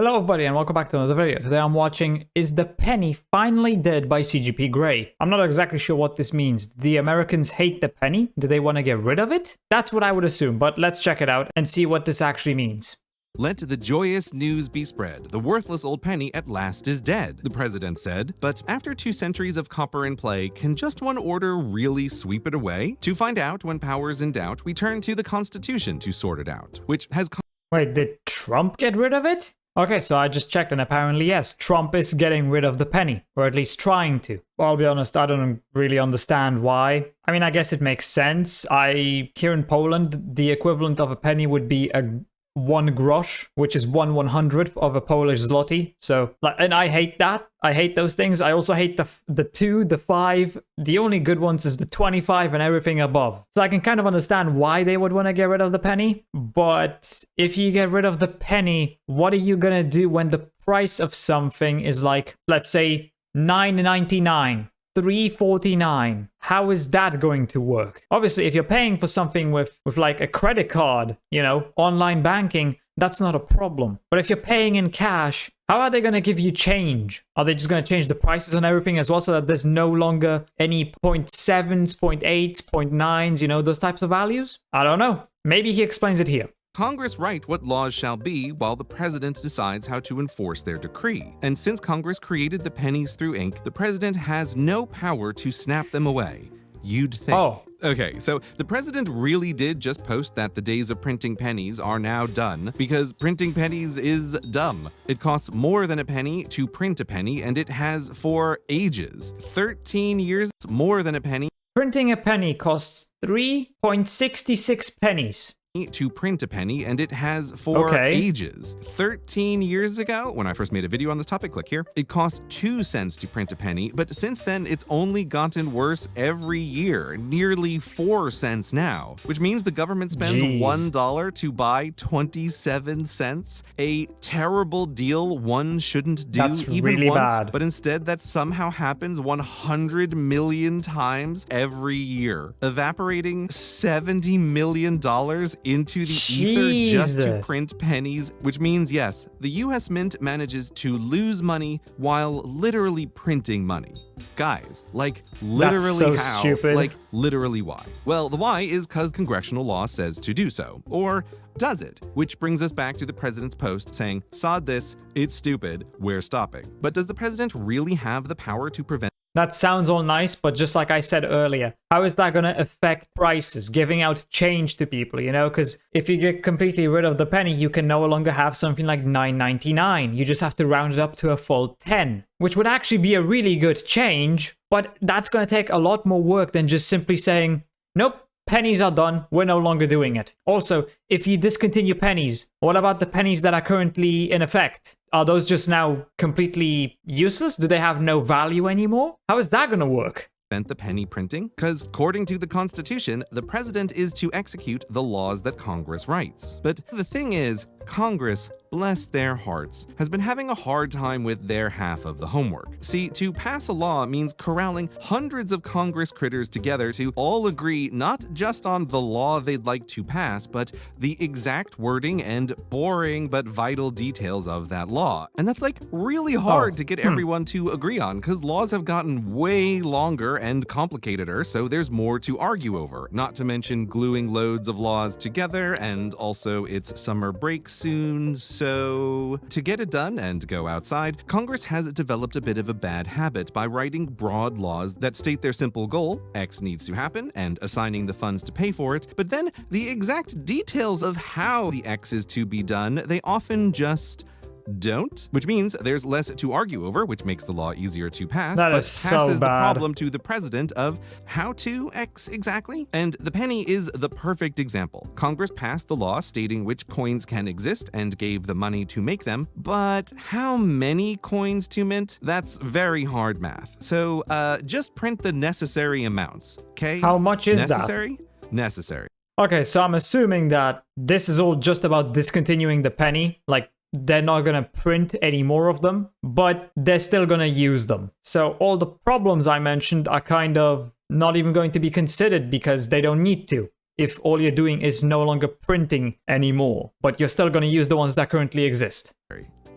Hello everybody and welcome back to another video. Today I'm watching Is the Penny Finally Dead by CGP Grey. I'm not exactly sure what this means. The Americans hate the penny? Do they want to get rid of it? That's what I would assume, but let's check it out and see what this actually means. Let the joyous news be spread. The worthless old penny at last is dead, the president said. But after 2 centuries of copper in play, can just one order really sweep it away? To find out, when power's in doubt, we turn to the Constitution to sort it out, which has... Wait, did Trump get rid of it? Okay, so I just checked and apparently yes, Trump is getting rid of the penny, or at least trying to. Well, I'll be honest, I don't really understand why. I mean, I guess it makes sense. Here in Poland, the equivalent of a penny would be a 1 grosz, which is 1/100th of a Polish zloty. So, and I hate that. I hate those things. I also hate the 2, the 5. The only good ones is the 25 and everything above. So I can kind of understand why they would want to get rid of the penny. But if you get rid of the penny, what are you gonna do when the price of something is like, let's say, $9.99? $3.49. How is that going to work? Obviously, if you're paying for something with like a credit card, you know, online banking, that's not a problem. But if you're paying in cash, how are they going to give you change? Are they just going to change the prices on everything as well so that there's no longer any 0.7s, 0.8s, 0.9s, you know, those types of values? I don't know. Maybe he explains it here. Congress write what laws shall be while the president decides how to enforce their decree. And since Congress created the pennies through ink, the president has no power to snap them away. You'd think. Oh. Okay, so the president really did just post that the days of printing pennies are now done because printing pennies is dumb. It costs more than a penny to print a penny, and it has for ages. 13 years more than a penny. Printing a penny costs 3.66 pennies. To print a penny, and it has for ages. 13 years ago, when I first made a video on this topic, click here, it cost 2 cents to print a penny, but since then it's only gotten worse every year, nearly 4 cents now, which means the government spends $1 to buy 27 cents, a terrible deal one shouldn't do even really once, bad. But instead that somehow happens 100 million times every year, evaporating $70 million into the ether just to print pennies, which means, yes, the US Mint manages to lose money while literally printing money. Guys, like, literally so how? Stupid. Like, literally why? Well, the why is because congressional law says to do so. Or does it? Which brings us back to the president's post saying, sod this, it's stupid, we're stopping. But does the president really have the power to prevent? That sounds all nice, but just like I said earlier, how is that going to affect prices, giving out change to people, you know? Because if you get completely rid of the penny, you can no longer have something like $9.99. You just have to round it up to a full 10, which would actually be a really good change, but that's going to take a lot more work than just simply saying, nope, pennies are done, we're no longer doing it. Also, if you discontinue pennies, what about the pennies that are currently in effect? Are those just now completely useless? Do they have no value anymore? How is that going to work? The penny printing? Because according to the Constitution, the president is to execute the laws that Congress writes. But the thing is, Congress, bless their hearts, has been having a hard time with their half of the homework. See, to pass a law means corralling hundreds of Congress critters together to all agree not just on the law they'd like to pass, but the exact wording and boring but vital details of that law. And that's like really hard to get everyone to agree on, because laws have gotten way longer and complicateder, so there's more to argue over, not to mention gluing loads of laws together, and also it's summer break soon, so to get it done and go outside, Congress has developed a bit of a bad habit by writing broad laws that state their simple goal, X needs to happen, and assigning the funds to pay for it, but then the exact details of how the X is to be done, they often just don't, which means there's less to argue over, which makes the law easier to pass, but passes the problem to the president of how to X exactly. And the penny is the perfect example. Congress passed the law stating which coins can exist and gave the money to make them, but how many coins to mint? That's very hard math. So just print the necessary amounts, okay? How much is necessary? Necessary. Okay, so I'm assuming that this is all just about discontinuing the penny, like they're not going to print any more of them, but they're still going to use them. So all the problems I mentioned are kind of not even going to be considered because they don't need to. if all you're doing is no longer printing anymore, but you're still going to use the ones that currently exist.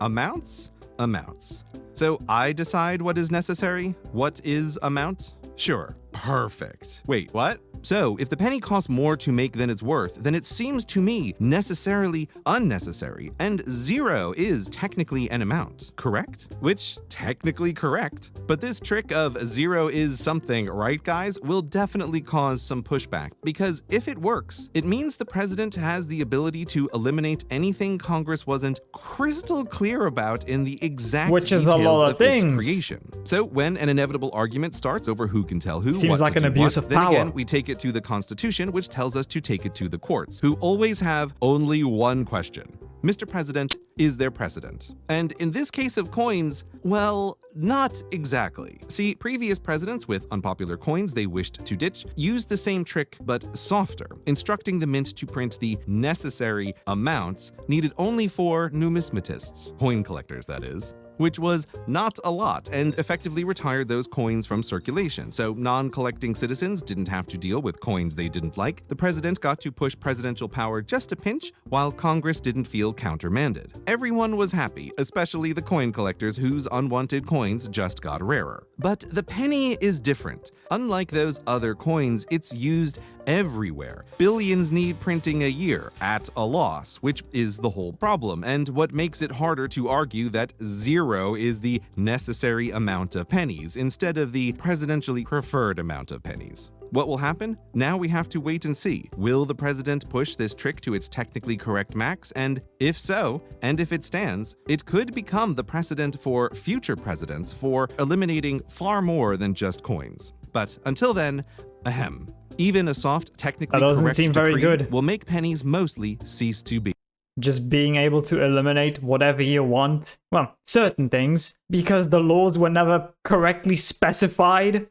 Amounts? Amounts. So I decide what is necessary? What is amount? Sure. Perfect. Wait, what? So, if the penny costs more to make than it's worth, then it seems to me necessarily unnecessary, and 0 is technically an amount, correct? Which, technically correct. But this trick of 0 is something, right guys, will definitely cause some pushback, because if it works, it means the president has the ability to eliminate anything Congress wasn't crystal clear about in the exact details of its creation. So, when an inevitable argument starts over who can tell who, seems like an abuse of power. Then again, we take it to the Constitution, which tells us to take it to the courts, who always have only one question. Mr. President, is there precedent? And in this case of coins, well, not exactly. See, previous presidents with unpopular coins they wished to ditch used the same trick, but softer, instructing the mint to print the necessary amounts needed only for numismatists, coin collectors that is, which was not a lot and effectively retired those coins from circulation. So non-collecting citizens didn't have to deal with coins they didn't like. The president got to push presidential power just a pinch, while Congress didn't feel countermanded. Everyone was happy, especially the coin collectors whose unwanted coins just got rarer. But the penny is different. Unlike those other coins, it's used everywhere. Billions need printing a year at a loss, which is the whole problem, and what makes it harder to argue that 0 is the necessary amount of pennies instead of the presidentially preferred amount of pennies. What will happen? Now we have to wait and see. Will the president push this trick to its technically correct max? And if so, and if it stands, it could become the precedent for future presidents for eliminating far more than just coins. But until then, ahem. Even a soft, technically correct decree will make pennies mostly cease to be. Just being able to eliminate whatever you want, well, certain things, because the laws were never correctly specified.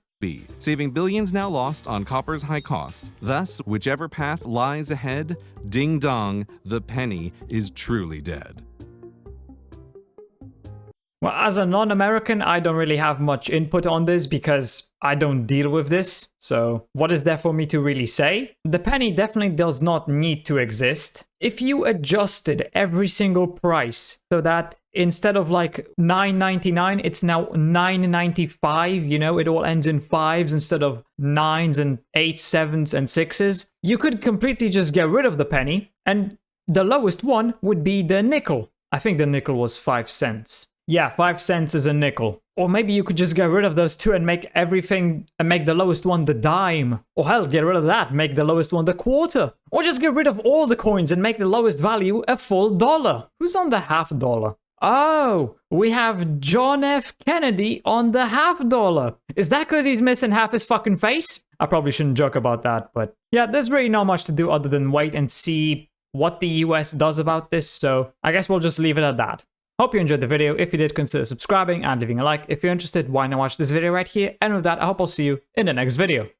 Saving billions now lost on copper's high cost. Thus, whichever path lies ahead, ding dong, the penny is truly dead. Well, as a non-American, I don't really have much input on this because I don't deal with this. So what is there for me to really say? The penny definitely does not need to exist. If you adjusted every single price so that instead of like $9.99, it's now $9.95, you know, it all ends in 5s instead of 9s and 8s, 7s and 6s, you could completely just get rid of the penny and the lowest one would be the nickel. I think the nickel was 5 cents. Yeah, 5 cents is a nickel. Or maybe you could just get rid of those two and make everything, and make the lowest one the dime. Or hell, get rid of that, make the lowest one the quarter. Or just get rid of all the coins and make the lowest value a full dollar. Who's on the half dollar? Oh, we have John F. Kennedy on the half dollar. Is that because he's missing half his fucking face? I probably shouldn't joke about that, but yeah, there's really not much to do other than wait and see what the US does about this, so I guess we'll just leave it at that. Hope you enjoyed the video. If you did, consider subscribing and leaving a like. If you're interested, why not watch this video right here? And with that, I hope I'll see you in the next video.